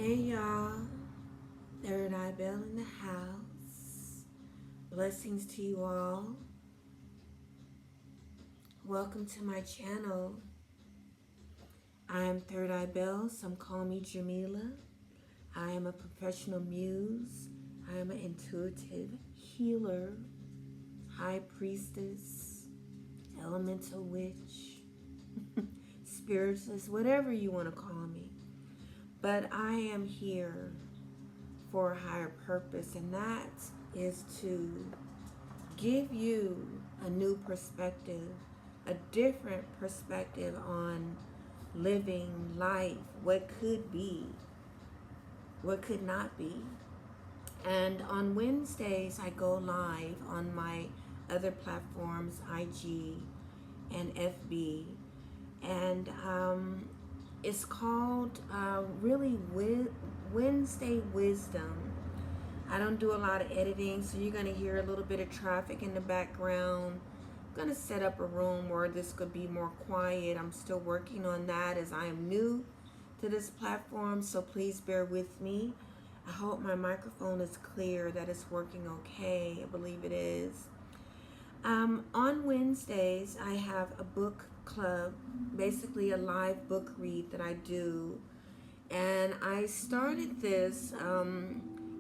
Hey y'all, Third Eye Bell in the house. Blessings to you all. Welcome to my channel. I am Third Eye Bell, some call me Jamila. I am a professional muse. I am an intuitive healer, high priestess, elemental witch, spiritualist, whatever you want to call me. But I am here for a higher purpose, and that is to give you a new perspective, a different perspective on living life, what could be, what could not be. And on Wednesdays, I go live on my other platforms, IG and FB. And it's called really Wednesday Wisdom. I don't do a lot of editing, so you're going to hear a little bit of traffic in the background. I'm going to set up a room where this could be more quiet. I'm still working on that as I am new to this platform, so please bear with me. I hope my microphone is clear, that it's working okay. I believe it is. On Wednesdays, I have a book club, basically a live book read that I do. And I started this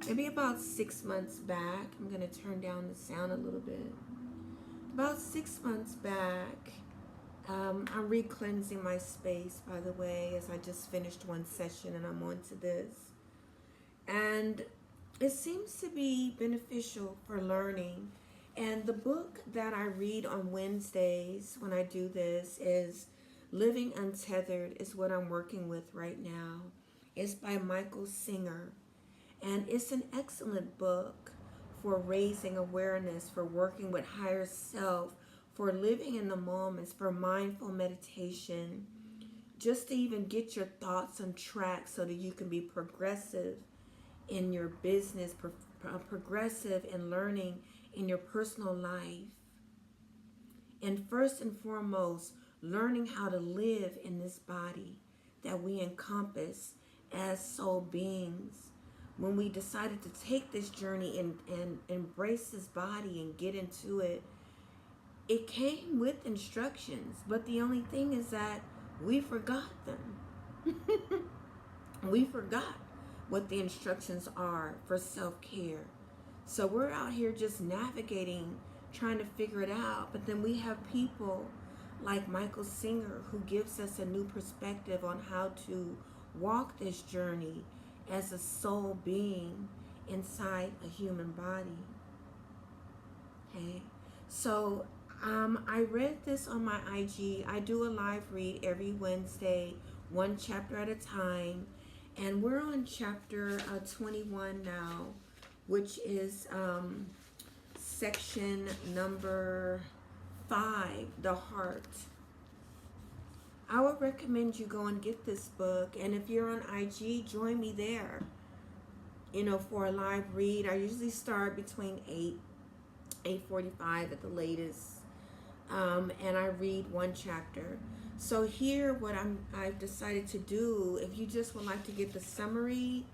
maybe about 6 months back. I'm going to turn down the sound a little bit. About 6 months back, I'm re-cleansing my space, by the way, as I just finished one session and I'm on to this. And it seems to be beneficial for learning. And the book that I read on Wednesdays when I do this is Living Untethered, is what I'm working with right now. It's by Michael Singer. And it's an excellent book for raising awareness, for working with higher self, for living in the moments, for mindful meditation, just to even get your thoughts on track so that you can be progressive in your business, progressive in learning in your personal life. And first and foremost, learning how to live in this body that we encompass as soul beings. When we decided to take this journey and embrace this body and get into it, it came with instructions, but the only thing is that we forgot them. We forgot what the instructions are for self-care. So we're out here just navigating, trying to figure it out. But then we have people like Michael Singer who gives us a new perspective on how to walk this journey as a soul being inside a human body. Okay, so I read this on my IG. I do a live read every Wednesday, one chapter at a time. And we're on chapter 21 now, which is section number 5, The Heart. I would recommend you go and get this book. And if you're on IG, join me there, for a live read. I usually start between 8:45 at the latest. And I read one chapter. So here, what I've decided to do, if you just would like to get the summary,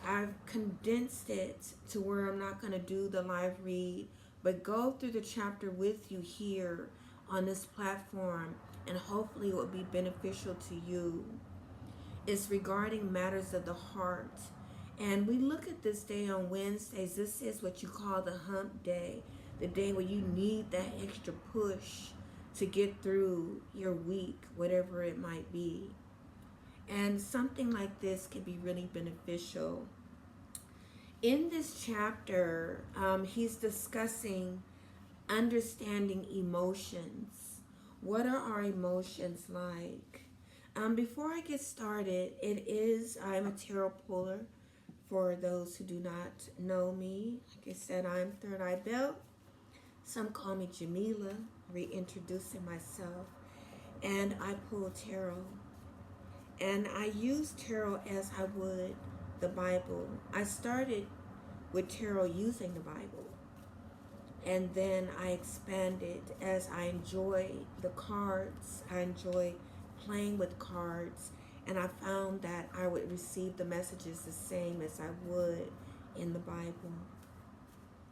I've condensed it to where I'm not going to do the live read, but go through the chapter with you here on this platform, and hopefully it will be beneficial to you. It's regarding matters of the heart. And we look at this day on Wednesdays. This is what you call the hump day, the day where you need that extra push to get through your week, whatever it might be. And something like this can be really beneficial. In this chapter, he's discussing understanding emotions. What are our emotions like? Before I get started, I'm a tarot puller. For those who do not know me, like I said, I'm Third Eye Bell. Some call me Jamila, reintroducing myself. And I pull tarot. And I use tarot as I would the Bible. I started with tarot using the Bible. And then I expanded as I enjoy the cards. I enjoy playing with cards. And I found that I would receive the messages the same as I would in the Bible.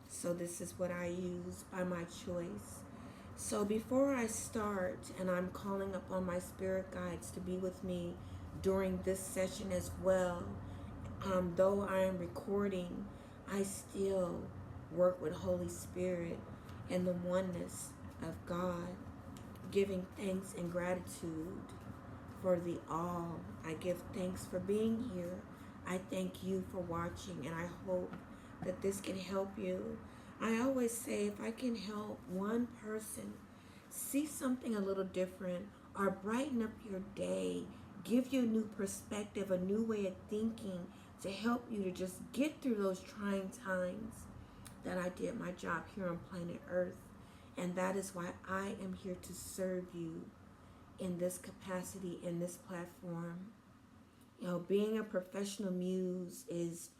So this is what I use by my choice. So before I start, and I'm calling upon my spirit guides to be with me during this session as well, though I am recording, I still work with Holy Spirit and the oneness of God, giving thanks and gratitude for the all. I give thanks for being here. I thank you for watching, and I hope that this can help you. I always say, if I can help one person see something a little different or brighten up your day, give you a new perspective, a new way of thinking to help you to just get through those trying times, that I did my job here on planet Earth. And that is why I am here to serve you in this capacity, in this platform. You know, being a professional muse is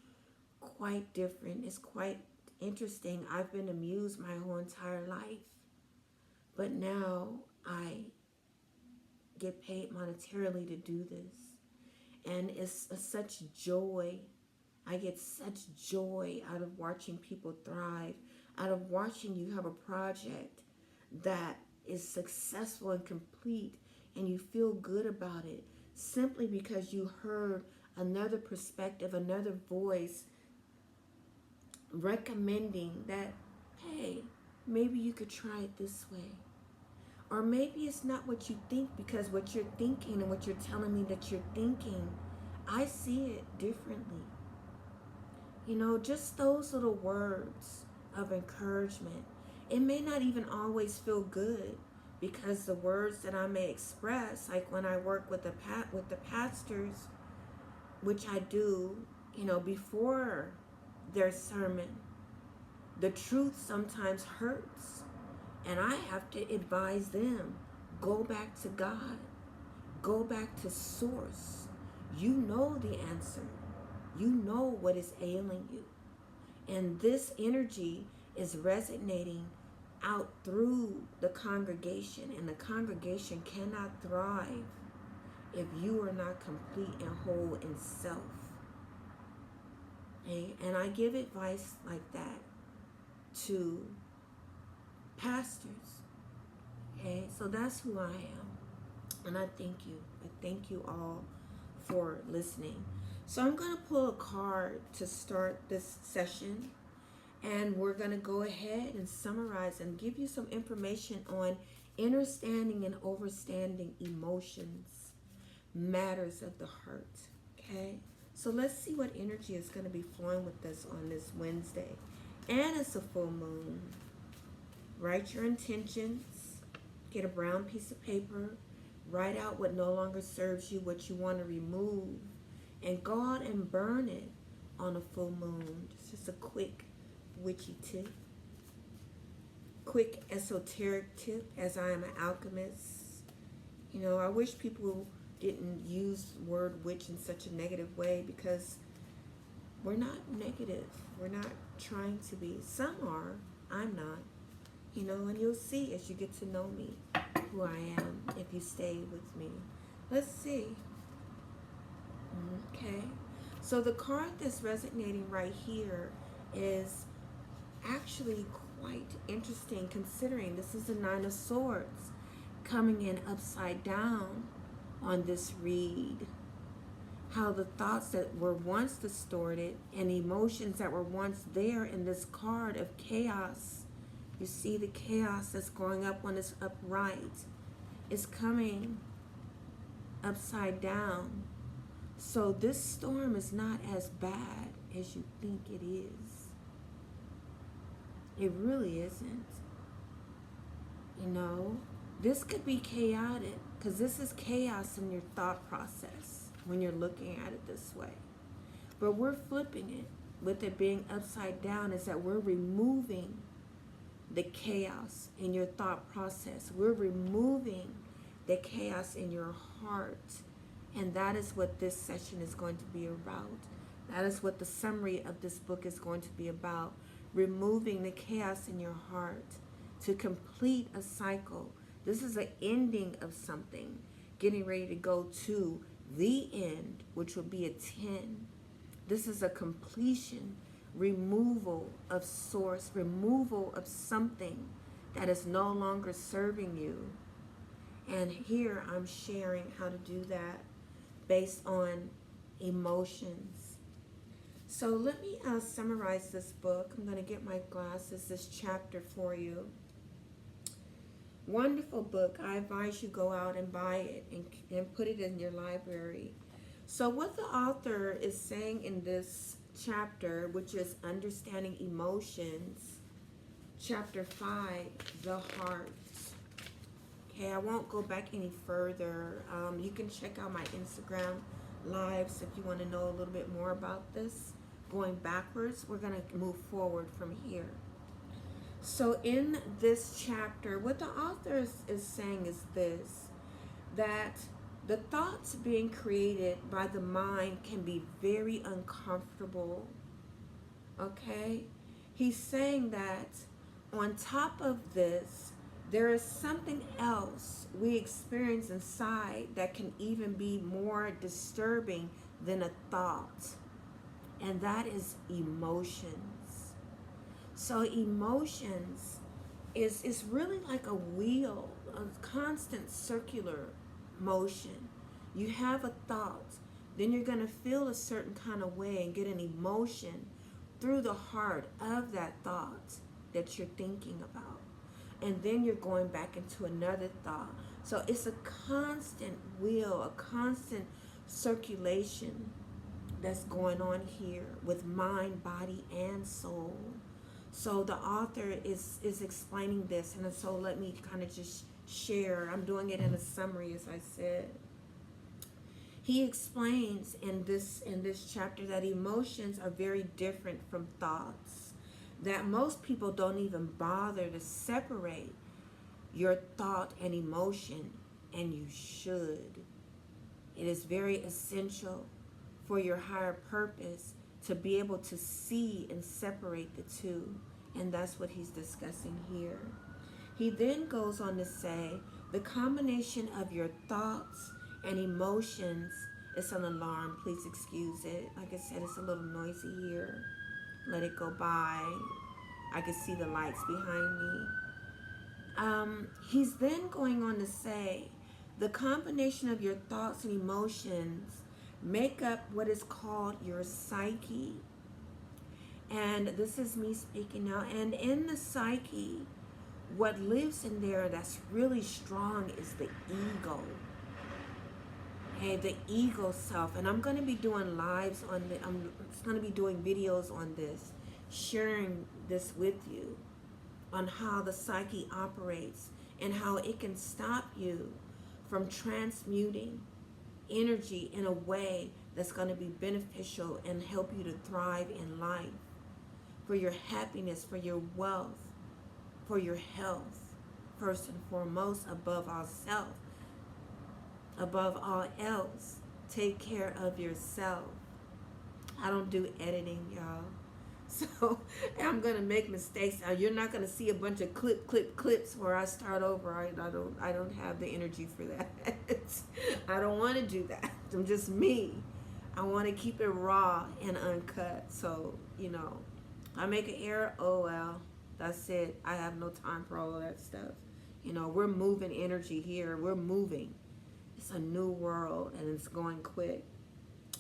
quite different. It's quite interesting. I've been a muse my whole entire life, but now I get paid monetarily to do this, and it's such joy. I get such joy out of watching people thrive, out of watching you have a project that is successful and complete, and you feel good about it simply because you heard another perspective, another voice recommending that, hey, maybe you could try it this way. Or maybe it's not what you think, because what you're thinking and what you're telling me that you're thinking, I see it differently. You know, just those little words of encouragement. It may not even always feel good, because the words that I may express, like when I work with the pastors, which I do, you know, before their sermon, the truth sometimes hurts, and I have to advise them, go back to God, go back to source. You know the answer. You know what is ailing you. And this energy is resonating out through the congregation, and the congregation cannot thrive if you are not complete and whole in self. Okay? And I give advice like that to pastors. Okay, so that's who I am. And I thank you. I thank you all for listening. So I'm going to pull a card to start this session, and we're going to go ahead and summarize and give you some information on understanding and overstanding emotions, matters of the heart. Okay, so let's see what energy is going to be flowing with us on this Wednesday. And it's a full moon. Write your intentions. Get a brown piece of paper. Write out what no longer serves you, what you want to remove, and go out and burn it on a full moon. Just a quick witchy tip. Quick esoteric tip, as I am an alchemist. You know, I wish people didn't use the word witch in such a negative way, because we're not negative. We're not trying to be. Some are. I'm not. You know, and you'll see as you get to know me who I am if you stay with me. Let's see. Okay. So the card that's resonating right here is actually quite interesting, considering this is the Nine of Swords coming in upside down on this read. How the thoughts that were once distorted and emotions that were once there in this card of chaos, you see the chaos that's going up when it's upright, is coming upside down. So this storm is not as bad as you think it is. It really isn't. You know, this could be chaotic, because this is chaos in your thought process when you're looking at it this way. But we're flipping it with it being upside down, is that we're removing the chaos in your thought process. We're removing the chaos in your heart. And that is what this session is going to be about. That is what the summary of this book is going to be about. Removing the chaos in your heart to complete a cycle. This is an ending of something, getting ready to go to the end, which will be a 10. This is a completion, removal of source, removal of something that is no longer serving you. And here I'm sharing how to do that based on emotions. So let me summarize this book. I'm going to get my glasses, this chapter for you. Wonderful book. I advise you go out and buy it and put it in your library. So what the author is saying in this chapter, which is Understanding Emotions, chapter 5, the heart. Okay, I won't go back any further. You can check out my Instagram lives if you want to know a little bit more about this. Going backwards, we're going to move forward from here. So in this chapter, what the author is saying is this, that the thoughts being created by the mind can be very uncomfortable. Okay? He's saying that on top of this, there is something else we experience inside that can even be more disturbing than a thought. And that is emotions. So emotions is really like a wheel, a constant circular motion. You have a thought, then you're going to feel a certain kind of way and get an emotion through the heart of that thought that you're thinking about. And then you're going back into another thought. So it's a constant wheel, a constant circulation that's going on here with mind, body, and soul. So the author is explaining this, and so let me kind of just share. I'm doing it in a summary, as I said. He explains in this chapter that emotions are very different from thoughts, that most people don't even bother to separate your thought and emotion, and you should. It is very essential for your higher purpose to be able to see and separate the two. And that's what he's discussing here. He then goes on to say, the combination of your thoughts and emotions, it's an alarm, please excuse it. Like I said, it's a little noisy here. Let it go by. I can see the lights behind me. He's then going on to say, the combination of your thoughts and emotions make up what is called your psyche. And this is me speaking now. And in the psyche, what lives in there that's really strong is the ego. Okay, the ego self. And I'm going to be doing lives on the, I'm going to be doing videos on this, sharing this with you on how the psyche operates and how it can stop you from transmuting energy in a way that's going to be beneficial and help you to thrive in life, for your happiness, for your wealth, for your health, first and foremost, above all self, above all else. Take care of yourself. I don't do editing, y'all. So I'm gonna make mistakes. You're not gonna see a bunch of clips where I start over. I don't have the energy for that. I don't want to do that. I'm just me. I want to keep it raw and uncut. So I make an error. Oh well, that's it. I have no time for all of that stuff. We're moving energy here. We're moving. It's a new world and it's going quick.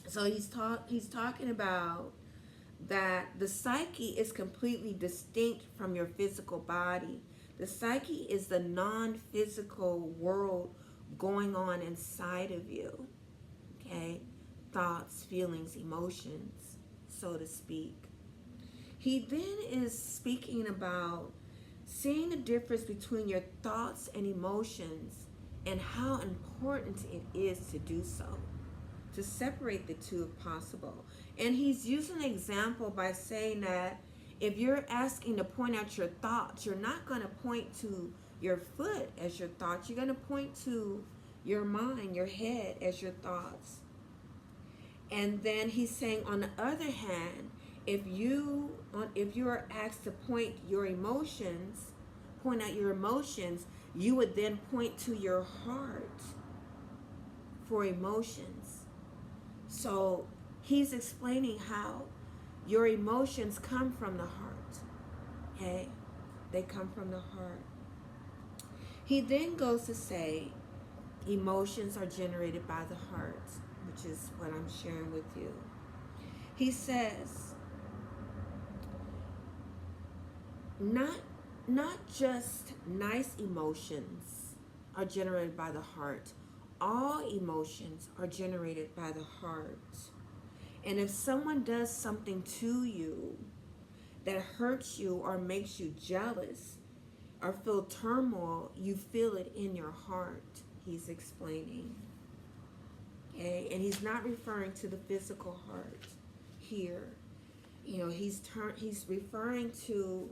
So he's talking about that the psyche is completely distinct from your physical body. The psyche is the non-physical world going on inside of you. Okay? Thoughts, feelings, emotions, so to speak. He then is speaking about seeing the difference between your thoughts and emotions and how important it is to do so, to separate the two if possible. And he's using an example by saying that if you're asking to point out your thoughts, you're not going to point to your foot as your thoughts. You're going to point to your mind, your head as your thoughts. And then he's saying, on the other hand, if you are asked to point out your emotions, you would then point to your heart for emotions. So he's explaining how your emotions come from the heart. Okay? They come from the heart. He then goes to say emotions are generated by the heart, which is what I'm sharing with you. He says, not just nice emotions are generated by the heart. All emotions are generated by the heart. And if someone does something to you that hurts you or makes you jealous or feel turmoil, you feel it in your heart, he's explaining. Okay, and he's not referring to the physical heart here. You know, he's referring to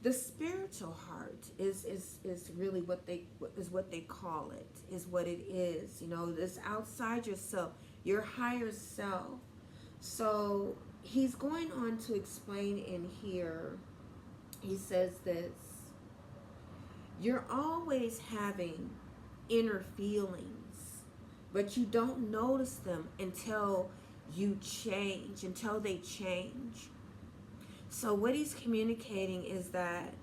the spiritual heart is really what they call it, is what it is. You know, this outside yourself, your higher self. So he's going on to explain in here. He says this: you're always having inner feelings, but you don't notice them until they change. So what he's communicating is that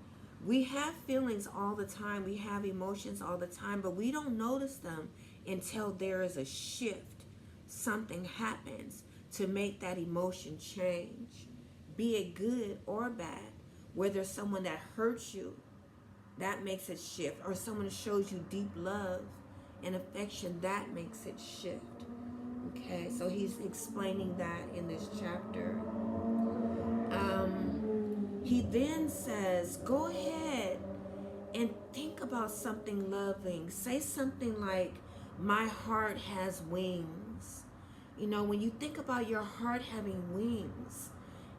we have feelings all the time, we have emotions all the time, but we don't notice them until there is a shift. Something happens to make that emotion change, be it good or bad. Whether someone that hurts you, that makes it shift, or someone shows you deep love and affection, that makes it shift. Okay, so he's explaining that in this chapter. He then says, go ahead and think about something loving. Say something like, my heart has wings. You know, when you think about your heart having wings,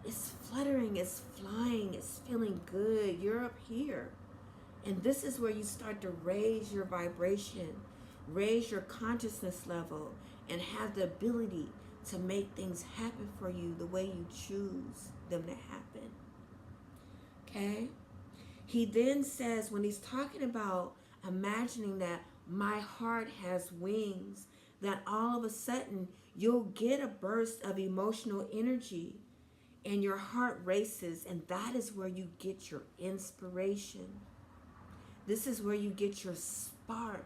it's fluttering, it's flying, it's feeling good. You're up here. And this is where you start to raise your vibration, raise your consciousness level, and have the ability to make things happen for you the way you choose them to happen. Okay? He then says, when he's talking about imagining that my heart has wings, that all of a sudden you'll get a burst of emotional energy and your heart races, and that is where you get your inspiration. This is where you get your spark,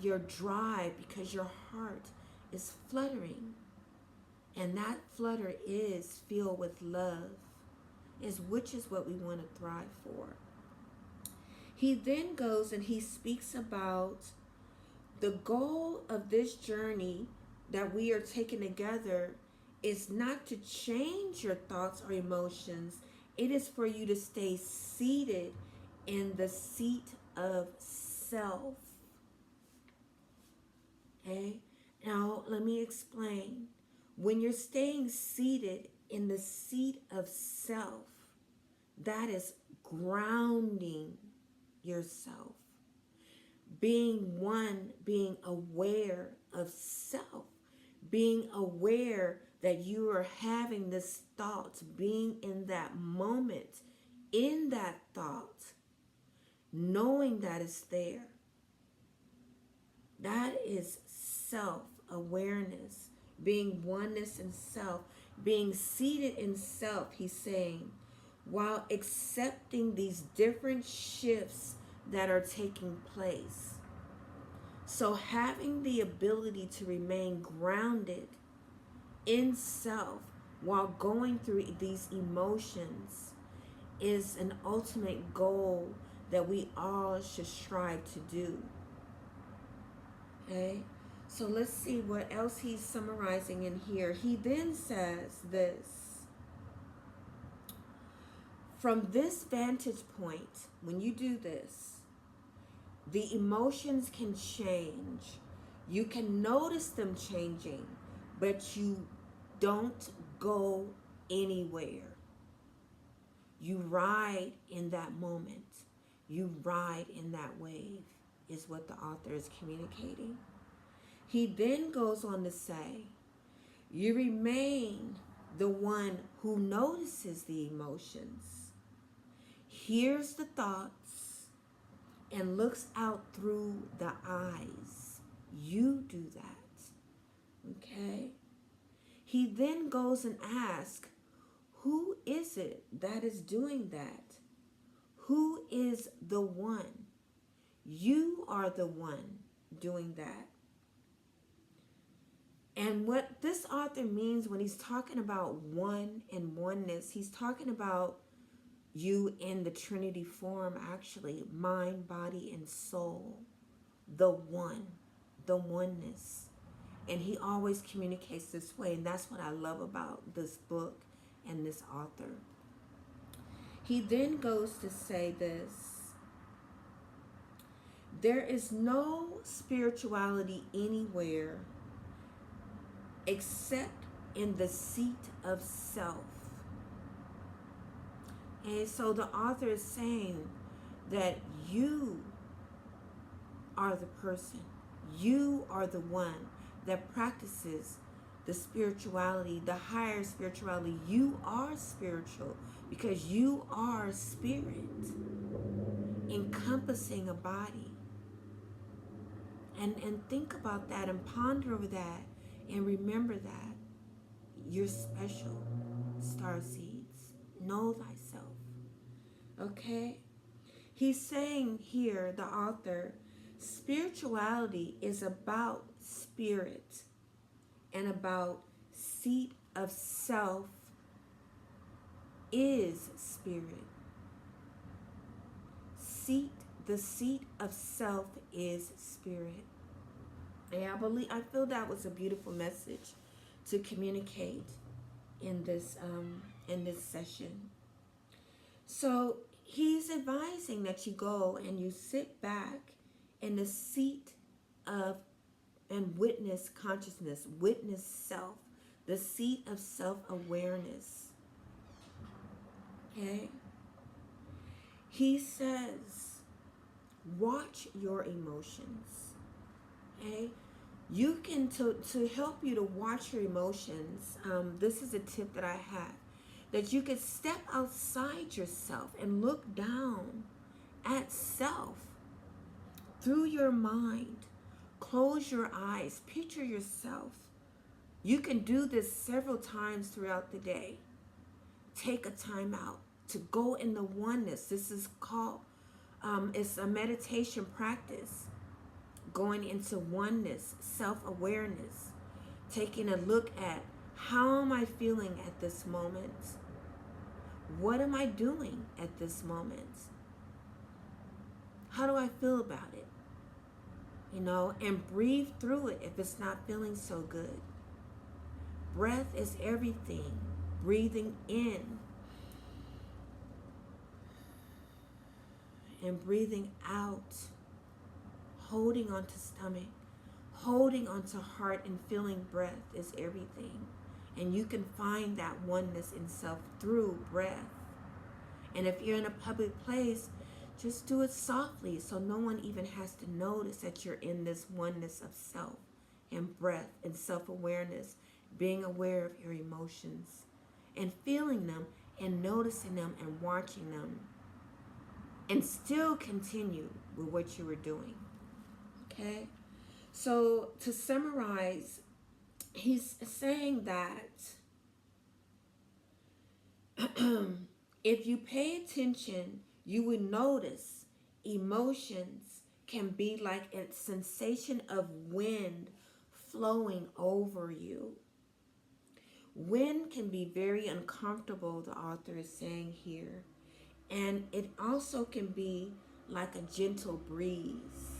your drive, because your heart is fluttering. And that flutter is filled with love, which is what we want to thrive for. He then goes and he speaks about the goal of this journey that we are taking together is not to change your thoughts or emotions. It is for you to stay seated in the seat of self. Okay? Now, let me explain. When you're staying seated in the seat of self, that is grounding yourself. Being one, being aware of self. Being aware that you are having this thought, being in that moment, in that thought, knowing that it's there. That is self-awareness, being oneness in self, being seated in self, he's saying, while accepting these different shifts that are taking place. So having the ability to remain grounded in self while going through these emotions is an ultimate goal that we all should strive to do. Okay, so let's see what else he's summarizing in here. He then says this: from this vantage point, when you do this, the emotions can change. You can notice them changing, but you don't go anywhere. You ride in that moment. You ride in that wave, is what the author is communicating. He then goes on to say, you remain the one who notices the emotions, hears the thoughts, and looks out through the eyes. You do that. Okay? He then goes and asks, who is it that is doing that? Who is the one? You are the one doing that. And what this author means when he's talking about one and oneness, he's talking about you in the Trinity form, actually, mind, body, and soul. The one, the oneness. And he always communicates this way, and that's what I love about this book and this author. He then goes to say this: there is no spirituality anywhere except in the seat of self. And so the author is saying that you are the person, you are the one that practices the spirituality, the higher spirituality. You are spiritual because you are spirit encompassing a body. And think about that and ponder over that and remember that you're special, star seeds. Know thyself. Okay? He's saying here, the author, spirituality is about spirit and about seat of self is spirit. The seat of self is spirit. And I feel that was a beautiful message to communicate in this session. So he's advising that you go and you sit back in the seat of and witness consciousness, witness self, the seat of self-awareness. Okay? He says, watch your emotions. Okay? You can, to help you to watch your emotions, this is a tip that I have, that you could step outside yourself and look down at self through your mind. Close your eyes, picture yourself. You can do this several times throughout the day. Take a time out to go in the oneness. This is called, it's a meditation practice. Going into oneness, self-awareness. Taking a look at, how am I feeling at this moment? What am I doing at this moment? How do I feel about it? You know, and breathe through it if it's not feeling so good. Breath is everything. Breathing in and breathing out. Holding onto stomach, holding onto heart, and feeling breath is everything. And you can find that oneness in self through breath. And if you're in a public place, just do it softly so no one even has to notice that you're in this oneness of self and breath and self-awareness, being aware of your emotions and feeling them and noticing them and watching them, and still continue with what you were doing. Okay? So to summarize, he's saying that if you pay attention, you will notice emotions can be like a sensation of wind flowing over you. Wind can be very uncomfortable, the author is saying here. And it also can be like a gentle breeze.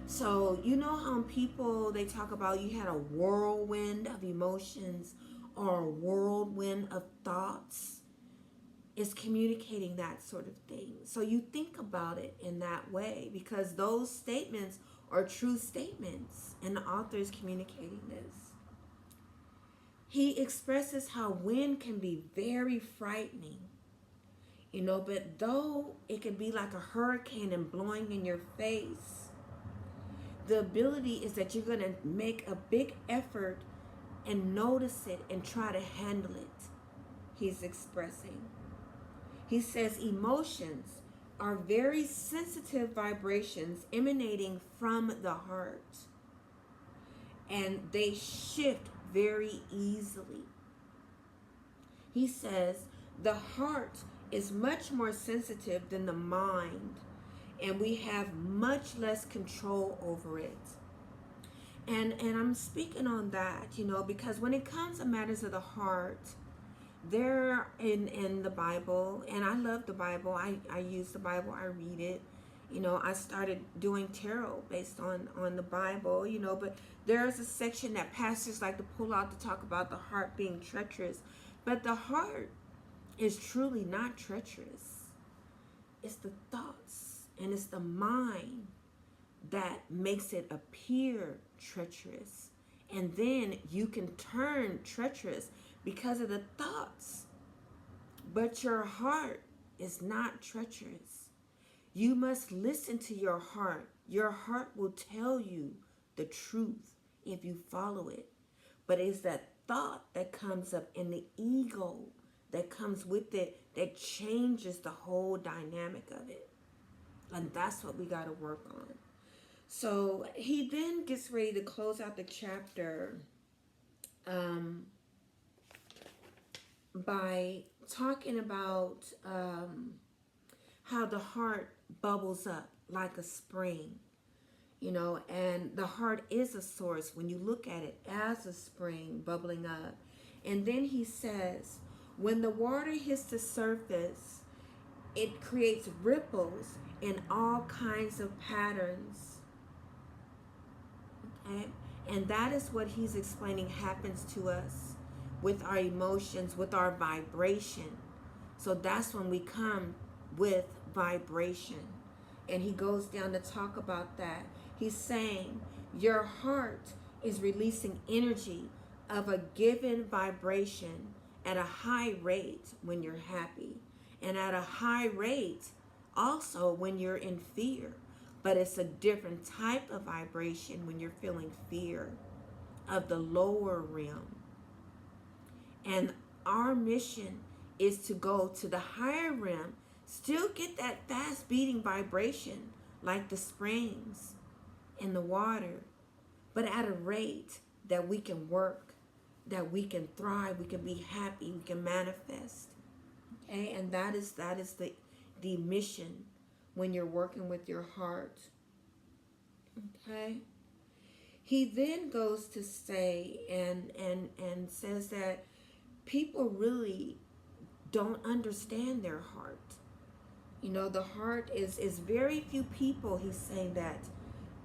So you know how people, they talk about you had a whirlwind of emotions or a whirlwind of thoughts? It's communicating that sort of thing. So you think about it in that way because those statements are true statements and the author is communicating this. He expresses how wind can be very frightening, you know, but though it can be like a hurricane and blowing in your face, the ability is that you're going to make a big effort and notice it and try to handle it, he's expressing. He says emotions are very sensitive vibrations emanating from the heart. and they shift very easily. He says the heart is much more sensitive than the mind, and we have much less control over it. And I'm speaking on that, because when it comes to matters of the heart, they're in the Bible, and I love the Bible. I use the Bible, I read it. I started doing tarot based on the Bible, but there's a section that pastors like to pull out to talk about the heart being treacherous. But the heart is truly not treacherous. It's the thoughts and it's the mind that makes it appear treacherous. And then you can turn treacherous because of the thoughts. But your heart is not treacherous. You must listen to your heart. Your heart will tell you the truth if you follow it. But it's that thought that comes up and the ego that comes with it that changes the whole dynamic of it. And that's what we got to work on. So he then gets ready to close out the chapter by talking about how the heart bubbles up like a spring, and the heart is a source when you look at it as a spring bubbling up. And then he says, when the water hits the surface, it creates ripples in all kinds of patterns. Okay? And that is what he's explaining happens to us with our emotions, with our vibration. So that's when we come with vibration. And he goes down to talk about that. He's saying your heart is releasing energy of a given vibration at a high rate when you're happy, and at a high rate also when you're in fear. But it's a different type of vibration when you're feeling fear of the lower realm. And our mission is to go to the higher realm, still get that fast beating vibration like the springs in the water, but at a rate that we can work, that we can thrive, we can be happy, we can manifest. Okay, and that is the mission when you're working with your heart. Okay. He then goes to say and says that people really don't understand their heart. The heart is very few people, he's saying, that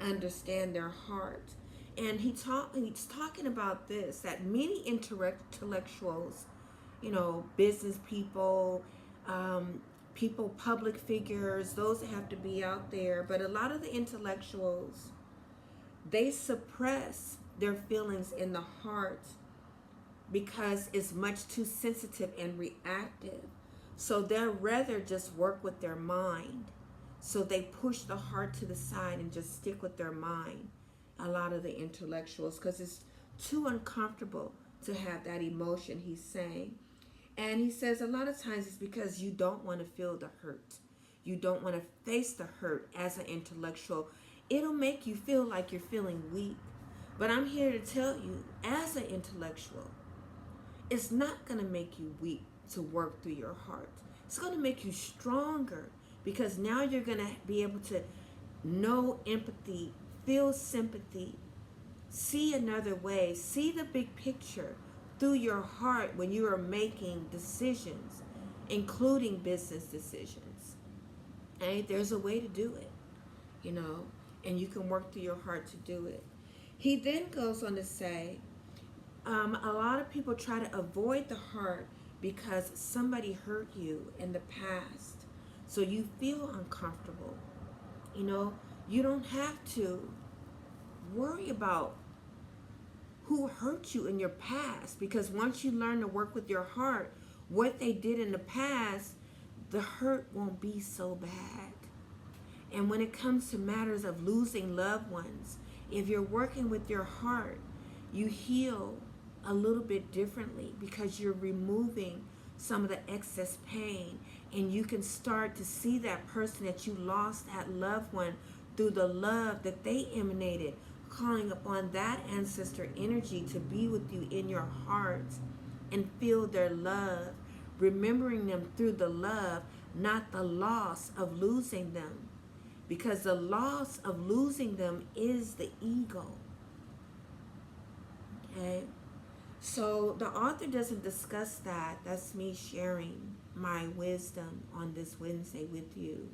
understand their heart. And he's talking about this, that many intellectuals, business people, public figures, those that have to be out there, but a lot of the intellectuals, they suppress their feelings in the heart because it's much too sensitive and reactive. So they'll rather just work with their mind. So they push the heart to the side and just stick with their mind, a lot of the intellectuals, because it's too uncomfortable to have that emotion, he's saying. And he says a lot of times it's because you don't want to feel the hurt. You don't want to face the hurt as an intellectual. It'll make you feel like you're feeling weak. But I'm here to tell you, as an intellectual, it's not going to make you weak to work through your heart. It's going to make you stronger, because now you're going to be able to know empathy, feel sympathy, see another way, see the big picture through your heart when you are making decisions, including business decisions. And there's a way to do it, and you can work through your heart to do it. He then goes on to say, a lot of people try to avoid the heart because somebody hurt you in the past. So you feel uncomfortable. You don't have to worry about who hurt you in your past, because once you learn to work with your heart, what they did in the past, the hurt won't be so bad. And when it comes to matters of losing loved ones, if you're working with your heart, you heal a little bit differently because you're removing some of the excess pain, and you can start to see that person that you lost, that loved one, through the love that they emanated, calling upon that ancestor energy to be with you in your heart and feel their love, remembering them through the love, not the loss of losing them. Because the loss of losing them is the ego. Okay? So the author doesn't discuss that. That's me sharing my wisdom on this Wednesday with you.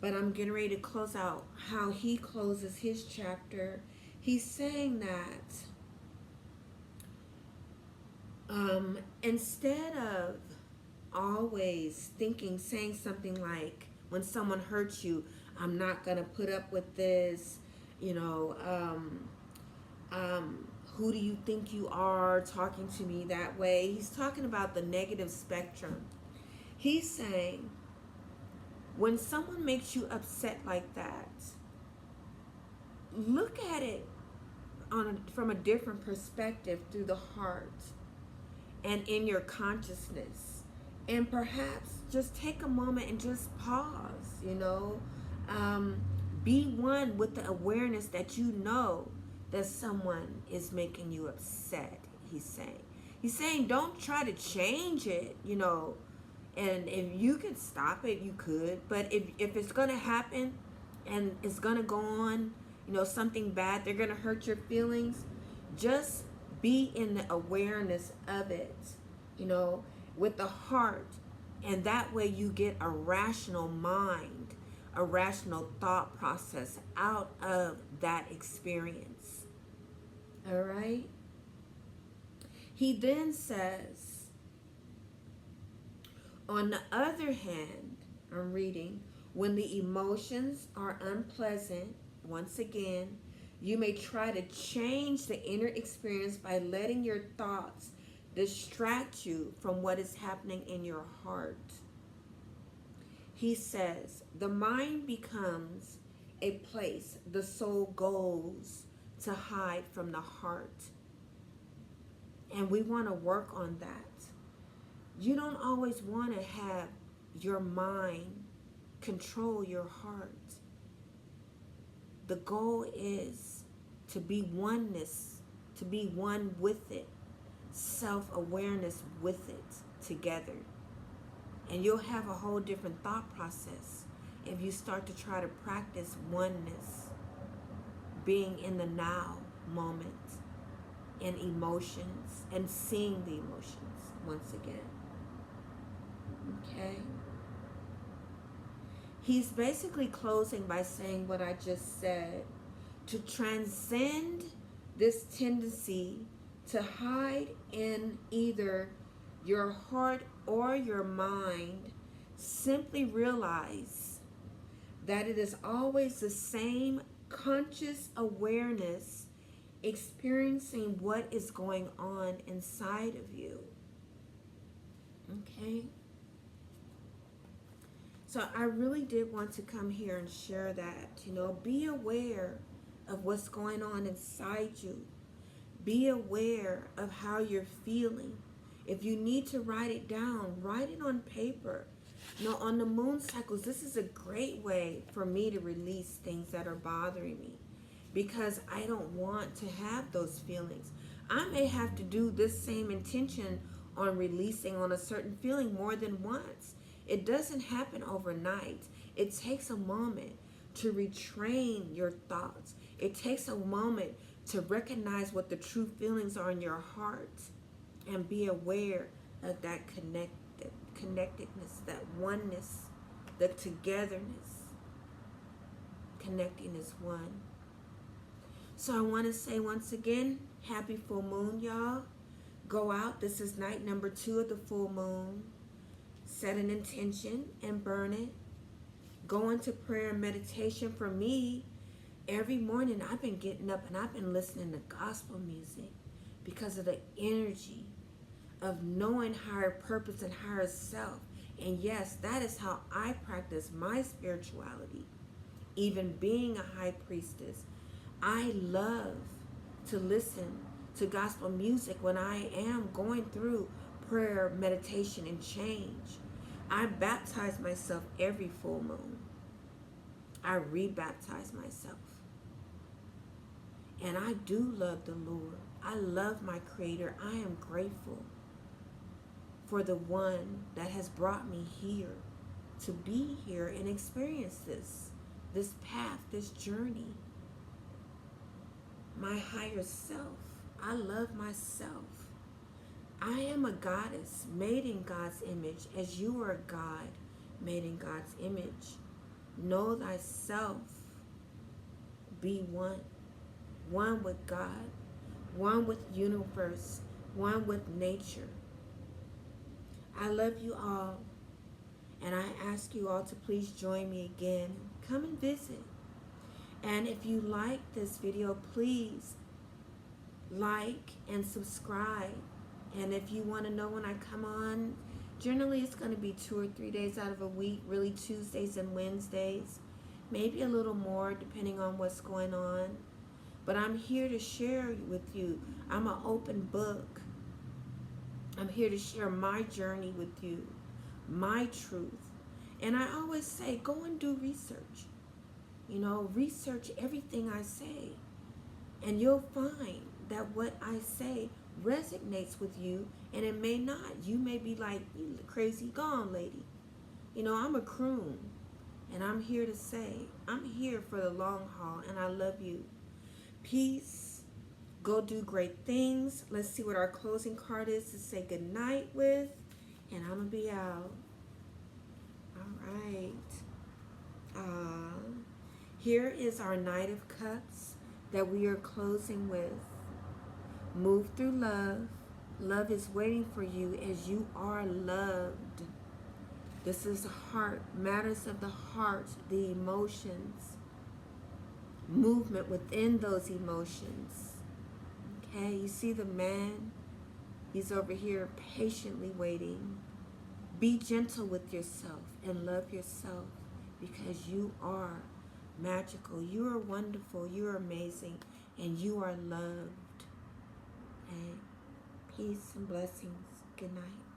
But I'm getting ready to close out how he closes his chapter. He's saying that instead of always saying something like, when someone hurts you, I'm not going to put up with this, who do you think you are talking to me that way? He's talking about the negative spectrum. He's saying, when someone makes you upset like that, look at it from a different perspective through the heart and in your consciousness. And perhaps just take a moment and just pause, be one with the awareness that you know that someone is making you upset, he's saying. He's saying don't try to change it, and if you could stop it, you could. But if it's going to happen and it's going to go on, something bad, they're going to hurt your feelings, just be in the awareness of it, with the heart. And that way you get a rational mind, a rational thought process out of that experience. All right? He then says, on the other hand, I'm reading, when the emotions are unpleasant, once again, you may try to change the inner experience by letting your thoughts distract you from what is happening in your heart. He says, the mind becomes a place the soul goes to hide from the heart. And we want to work on that. You don't always want to have your mind control your heart. The goal is to be oneness, to be one with it, self-awareness with it together. And you'll have a whole different thought process if you start to try to practice oneness, being in the now moment, and emotions, and seeing the emotions once again. Okay? He's basically closing by saying what I just said. To transcend this tendency to hide in either your heart or your mind, simply realize that it is always the same conscious awareness experiencing what is going on inside of you. Okay? So I really did want to come here and share that. Be aware of what's going on inside you. Be aware of how you're feeling. If you need to write it down, write it on paper. On the moon cycles, this is a great way for me to release things that are bothering me, because I don't want to have those feelings. I may have to do this same intention on releasing on a certain feeling more than once. It doesn't happen overnight. It takes a moment to retrain your thoughts. It takes a moment to recognize what the true feelings are in your heart and be aware of that connectedness, that oneness, the togetherness, connecting as one. So I want to say once again, happy full moon, y'all. Go out. This is night number 2 of the full moon. Set an intention and burn it. Go into prayer and meditation. For me, every morning I've been getting up and I've been listening to gospel music because of the energy of knowing higher purpose and higher self. And yes, that is how I practice my spirituality. Even being a high priestess, I love to listen to gospel music when I am going through prayer, meditation, and change. I baptize myself every full moon. I rebaptize myself. And I do love the Lord. I love my Creator. I am grateful for the one that has brought me here to be here and experience this path, this journey. My higher self. I love myself. I am a goddess made in God's image, as you are a God made in God's image. Know thyself. Be one. One with God. One with universe. One with nature. I love you all. And I ask you all to please join me again. Come and visit. And if you like this video, please like and subscribe. And if you want to know when I come on, generally it's going to be 2 or 3 days out of a week, really Tuesdays and Wednesdays, maybe a little more depending on what's going on. But I'm here to share with you. I'm an open book. I'm here to share my journey with you, my truth. And I always say, go and do research. You know, research everything I say. And you'll find that what I say resonates with you, and it may not. You may be like, you crazy gone lady. You know, I'm a croon, and I'm here to say, I'm here for the long haul, and I love you. Peace. Go do great things. Let's see what our closing card is to say goodnight with, and I'm going to be out. All right. Here is our Knight of Cups that we are closing with. Move through love. Love is waiting for you as you are loved. This is the heart, matters of the heart, the emotions, movement within those emotions. Okay, you see the man? He's over here patiently waiting. Be gentle with yourself and love yourself, because you are magical, you are wonderful, you are amazing, and you are loved. Okay? Peace and blessings. Good night.